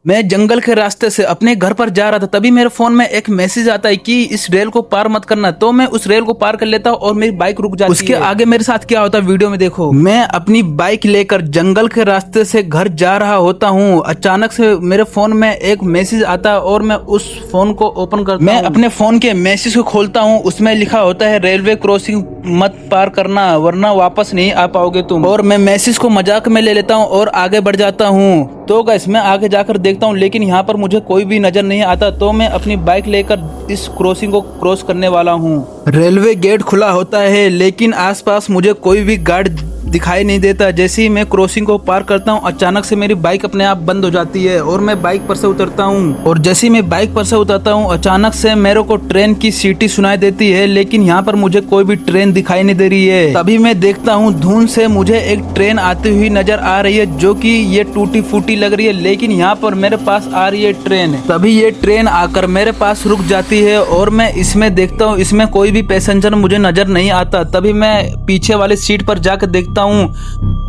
मैं जंगल के रास्ते से अपने घर पर जा रहा था, तभी मेरे फोन में एक मैसेज आता है कि इस रेल को पार मत करना। तो मैं उस रेल को पार कर लेता हूँ और मेरी बाइक रुक जाती है। उसके आगे मेरे साथ क्या होता है वीडियो में देखो। मैं अपनी बाइक लेकर जंगल के रास्ते से घर जा रहा होता हूँ, अचानक से मेरे फोन में एक मैसेज आता है और मैं उस फोन को ओपन करता हूँ। मैं अपने फोन के मैसेज को खोलता हूँ, उसमें लिखा होता है रेलवे क्रॉसिंग मत पार करना वरना वापस नहीं आ पाओगे तुम। और मैं मैसेज को मजाक में ले लेता हूँ और आगे बढ़ जाता हूँ। तो गाइस मैं आगे जाकर देखता हूँ, लेकिन यहाँ पर मुझे कोई भी नजर नहीं आता। तो मैं अपनी बाइक लेकर इस क्रॉसिंग को क्रॉस करने वाला हूँ। रेलवे गेट खुला होता है, लेकिन आसपास मुझे कोई भी गार्ड दिखाई नहीं देता। जैसे ही मैं क्रॉसिंग को पार करता हूँ, अचानक से मेरी बाइक अपने आप बंद हो जाती है और मैं बाइक पर से उतरता हूँ। और जैसे ही मैं बाइक पर से उतरता हूँ, अचानक से मेरे को ट्रेन की सीटी सुनाई देती है, लेकिन यहाँ पर मुझे कोई भी ट्रेन दिखाई नहीं दे रही है। तभी मैं देखता हूँ धुंध से मुझे एक ट्रेन आती हुई नजर आ रही है, जो कि ये टूटी फूटी लग रही है, लेकिन यहाँ पर मेरे पास आ रही है ट्रेन। तभी ये ट्रेन आकर मेरे पास रुक जाती है और मैं इसमें देखता हूँ, इसमें कोई भी पैसेंजर मुझे नजर नहीं आता। तभी मैं पीछे वाली सीट पर जाकर देखता हूँ,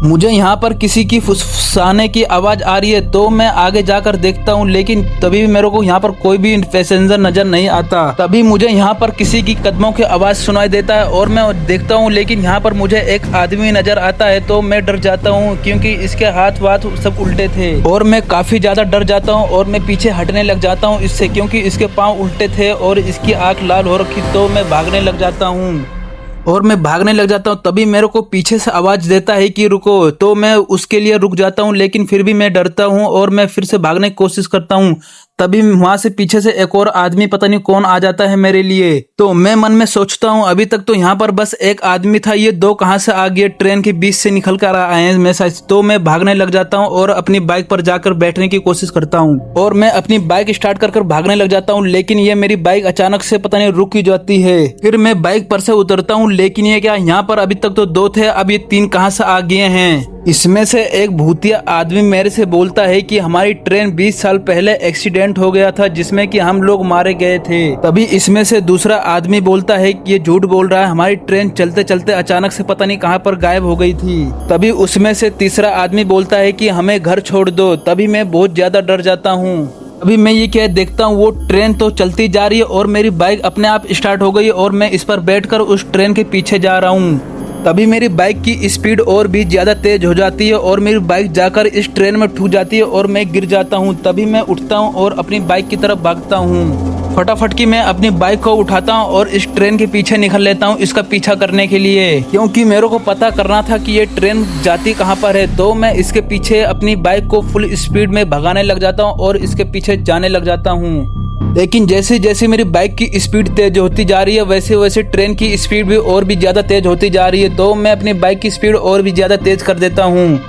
मुझे यहाँ पर किसी की फुसफुसाने की आवाज आ रही है। तो मैं आगे जाकर देखता हूँ, लेकिन तभी मेरे को यहाँ पर कोई भी पैसेंजर नजर नहीं आता। तभी मुझे यहाँ पर किसी की कदमों की आवाज सुनाई देता है और मैं देखता हूँ, लेकिन यहाँ पर मुझे एक आदमी नजर आता है। तो मैं डर जाता हूँ, क्योंकि इसके हाथ वाथ सब उल्टे थे और मैं काफी ज्यादा डर जाता हूँ और मैं पीछे हटने लग जाता हूँ इससे, क्योंकि इसके पाँव उल्टे थे और इसकी आंख लाल हो रखी। तो मैं भागने लग जाता हूँ और मैं भागने लग जाता हूँ। तभी मेरे को पीछे से आवाज देता है कि रुको। तो मैं उसके लिए रुक जाता हूँ, लेकिन फिर भी मैं डरता हूँ और मैं फिर से भागने की कोशिश करता हूँ। तभी वहां से पीछे से एक और आदमी, पता नहीं कौन, आ जाता है मेरे लिए। तो मैं मन में सोचता हूँ, अभी तक तो यहाँ पर बस एक आदमी था, ये दो कहाँ से आ गए, ट्रेन के बीच से निकल कर आए हैं मैं शायद। तो मैं भागने लग जाता हूँ और अपनी बाइक पर जाकर बैठने की कोशिश करता हूँ और मैं अपनी बाइक स्टार्ट कर भागने लग जाता हूँ, लेकिन ये मेरी बाइक अचानक से पता नहीं रुक ही जाती है। फिर मैं बाइक पर से उतरता हूँ, लेकिन ये क्या, यहाँ पर अभी तक तो दो थे, अब ये तीन कहाँ से आ गए हैं। इसमें से एक भूतिया आदमी मेरे से बोलता है कि हमारी ट्रेन 20 साल पहले एक्सीडेंट हो गया था, जिसमें कि हम लोग मारे गए थे। तभी इसमें से दूसरा आदमी बोलता है कि ये झूठ बोल रहा है, हमारी ट्रेन चलते चलते अचानक से पता नहीं कहां पर गायब हो गई थी। तभी उसमें से तीसरा आदमी बोलता है कि हमें घर छोड़ दो। तभी मैं बहुत ज्यादा डर जाता हूँ। अभी मैं ये क्या देखता हूँ, वो ट्रेन तो चलती जा रही है और मेरी बाइक अपने आप स्टार्ट हो गई और मैं इस पर बैठकर उस ट्रेन के पीछे जा रहा हूँ। तभी मेरी बाइक की स्पीड और भी ज्यादा तेज हो जाती है और मेरी बाइक जाकर इस ट्रेन में ठुक जाती है और मैं गिर जाता हूँ। तभी मैं उठता हूँ और अपनी बाइक की तरफ भागता हूँ। फटाफट की मैं अपनी बाइक को उठाता हूँ और इस ट्रेन के पीछे निकल लेता हूँ इसका पीछा करने के लिए, क्योंकि मेरे को पता करना था कि ये ट्रेन जाती कहाँ पर है। तो मैं इसके पीछे अपनी बाइक को फुल स्पीड में भगाने लग जाता हूँ और इसके पीछे जाने लग जाता हूँ। लेकिन जैसे जैसे मेरी बाइक की स्पीड तेज होती जा रही है, वैसे वैसे ट्रेन की स्पीड भी और भी ज्यादा तेज होती जा रही है। तो मैं अपनी बाइक की स्पीड और भी ज्यादा तेज कर देता हूँ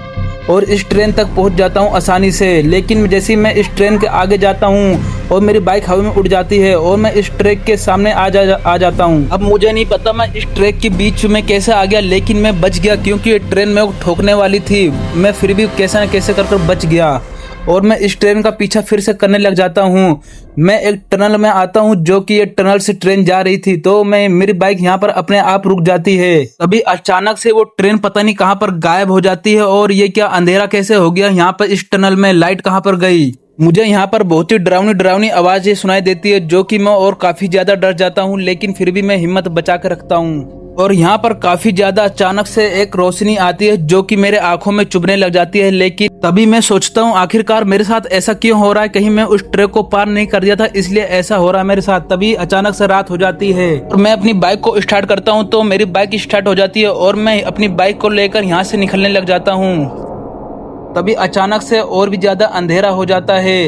और इस ट्रेन तक पहुंच जाता हूं आसानी से। लेकिन जैसे ही मैं इस ट्रेन के आगे जाता हूं और मेरी बाइक हवा में उड़ जाती है और मैं इस ट्रैक के सामने आ जाता हूं। अब मुझे नहीं पता मैं इस ट्रैक के बीच में कैसे आ गया, लेकिन मैं बच गया, क्योंकि ये ट्रेन मेरे को ठोकने वाली थी। मैं फिर भी कैसे न कैसे कर बच गया और मैं इस ट्रेन का पीछा फिर से करने लग जाता हूँ। मैं एक टनल में आता हूँ, जो कि ये टनल से ट्रेन जा रही थी। तो मेरी बाइक यहाँ पर अपने आप रुक जाती है। तभी अचानक से वो ट्रेन पता नहीं कहाँ पर गायब हो जाती है और ये क्या, अंधेरा कैसे हो गया यहाँ पर, इस टनल में लाइट कहाँ पर गई। मुझे यहाँ पर बहुत ही डरावनी आवाजें सुनाई देती है, जो कि मैं और काफी ज्यादा डर जाता हूँ, लेकिन फिर भी मैं हिम्मत बचा कर रखता हूँ। और यहाँ पर काफी ज्यादा अचानक से एक रोशनी आती है, जो कि मेरे आंखों में चुभने लग जाती है। लेकिन तभी मैं सोचता हूँ, आखिरकार मेरे साथ ऐसा क्यों हो रहा है, कहीं मैं उस ट्रैक को पार नहीं कर दिया था इसलिए ऐसा हो रहा है मेरे साथ। तभी अचानक से रात हो जाती है और मैं अपनी बाइक को स्टार्ट करता हूँ। तो मेरी बाइक स्टार्ट हो जाती है और मैं अपनी बाइक को लेकर यहाँ से निकलने लग जाता हूँ। तभी अचानक से और भी ज्यादा अंधेरा हो जाता है,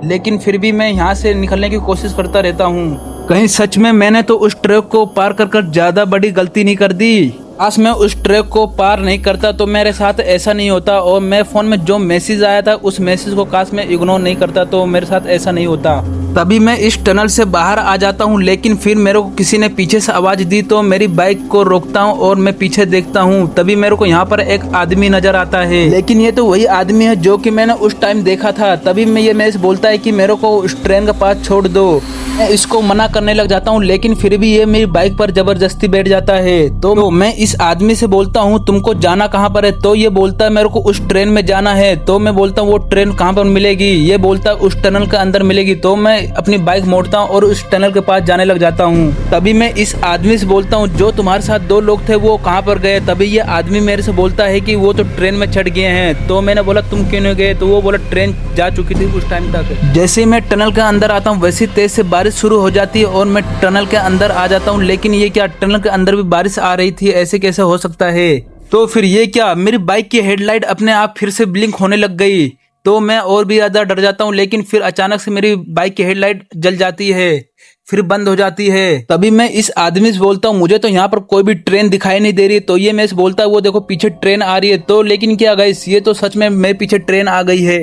लेकिन फिर भी मैं यहाँ से निकलने की कोशिश करता रहता हूँ। कहीं सच में मैंने तो उस ट्रैक को पार कर ज्यादा बड़ी गलती नहीं कर दी। आज मैं उस ट्रैक को पार नहीं करता तो मेरे साथ ऐसा नहीं होता, और मैं फोन में जो मैसेज आया था उस मैसेज को काश मैं इग्नोर नहीं करता तो मेरे साथ ऐसा नहीं होता। तभी मैं इस टनल से बाहर आ जाता हूँ, लेकिन फिर मेरे को किसी ने पीछे से आवाज दी। तो मेरी बाइक को रोकता हूँ और मैं पीछे देखता हूँ। तभी मेरे को यहाँ पर एक आदमी नजर आता है, लेकिन ये तो वही आदमी है जो कि मैंने उस टाइम देखा था। तभी ये मेरे से बोलता है कि मेरे को उस ट्रेन के पास छोड़ दो। मैं इसको मना करने लग जाता हूँ, लेकिन फिर भी ये मेरी बाइक पर जबरदस्ती बैठ जाता है। तो मैं इस आदमी से बोलता हूँ तुमको जाना कहाँ पर है? तो ये बोलता है मेरे को उस ट्रेन में जाना है। तो मैं बोलता हूँ वो ट्रेन कहाँ पर मिलेगी? ये बोलता है उस टनल के अंदर मिलेगी। तो मैं अपनी बाइक मोड़ता हूँ और उस टनल के पास जाने लग जाता हूँ। तभी मैं इस आदमी से बोलता हूँ जो तुम्हारे साथ 2 लोग थे वो कहाँ पर गए? तभी ये आदमी मेरे से बोलता है कि वो तो ट्रेन में चढ़ गए हैं। तो मैंने बोला तुम क्यों नहीं गए? तो वो बोला ट्रेन जा चुकी थी उस टाइम तक। जैसे ही मैं टनल के अंदर आता हूँ वैसी तेज से बारिश शुरू हो जाती है और मैं टनल के अंदर आ जाता हूँ। लेकिन ये क्या, टनल के अंदर भी बारिश आ रही थी? ऐसे कैसे हो सकता है? तो फिर ये क्या, मेरी बाइक की हेडलाइट अपने आप फिर से ब्लिंक होने लग गई। तो मैं और भी ज्यादा डर जाता हूँ, लेकिन फिर अचानक से मेरी बाइक की हेडलाइट जल जाती है, फिर बंद हो जाती है। तभी मैं इस आदमी से बोलता हूँ मुझे तो यहाँ पर कोई भी ट्रेन दिखाई नहीं दे रही। तो ये मैं से बोलता है वो देखो पीछे ट्रेन आ रही है। तो लेकिन क्या गाइस, ये तो सच में मेरे पीछे ट्रेन आ गई है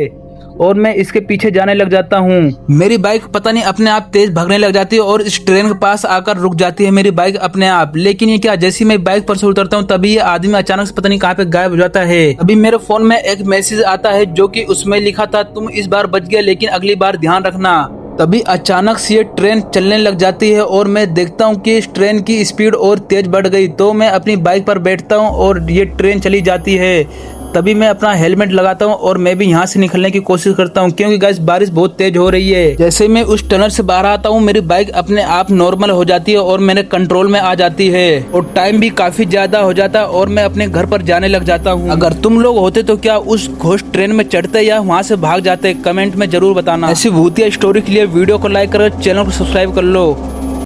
और मैं इसके पीछे जाने लग जाता हूँ। मेरी बाइक पता नहीं अपने आप तेज भागने लग जाती है और इस ट्रेन के पास आकर रुक जाती है मेरी बाइक अपने आप। लेकिन ये क्या, जैसे मैं बाइक पर से उतरता हूँ तभी ये आदमी अचानक से पता नहीं कहाँ पे गायब हो जाता है। अभी मेरे फोन में एक मैसेज आता है जो कि उसमें लिखा था तुम इस बार बच गए लेकिन अगली बार ध्यान रखना। तभी अचानक से ये ट्रेन चलने लग जाती है और मैं देखता हूँ कि इस ट्रेन की स्पीड और तेज बढ़ गई। तो मैं अपनी बाइक पर बैठता हूँ और ये ट्रेन चली जाती है। तभी मैं अपना हेलमेट लगाता हूँ और मैं भी यहाँ से निकलने की कोशिश करता हूँ, क्योंकि गाइस बारिश बहुत तेज हो रही है। जैसे मैं उस टनल से बाहर आता हूँ मेरी बाइक अपने आप नॉर्मल हो जाती है और मेरे कंट्रोल में आ जाती है और टाइम भी काफी ज्यादा हो जाता है और मैं अपने घर पर जाने लग जाता हूँ। अगर तुम लोग होते तो क्या उस घोष ट्रेन में चढ़ते या वहाँ से भाग जाते? कमेंट में जरूर बताना। ऐसी भूतिया स्टोरी के लिए वीडियो को लाइक करो, चैनल को सब्सक्राइब कर लो।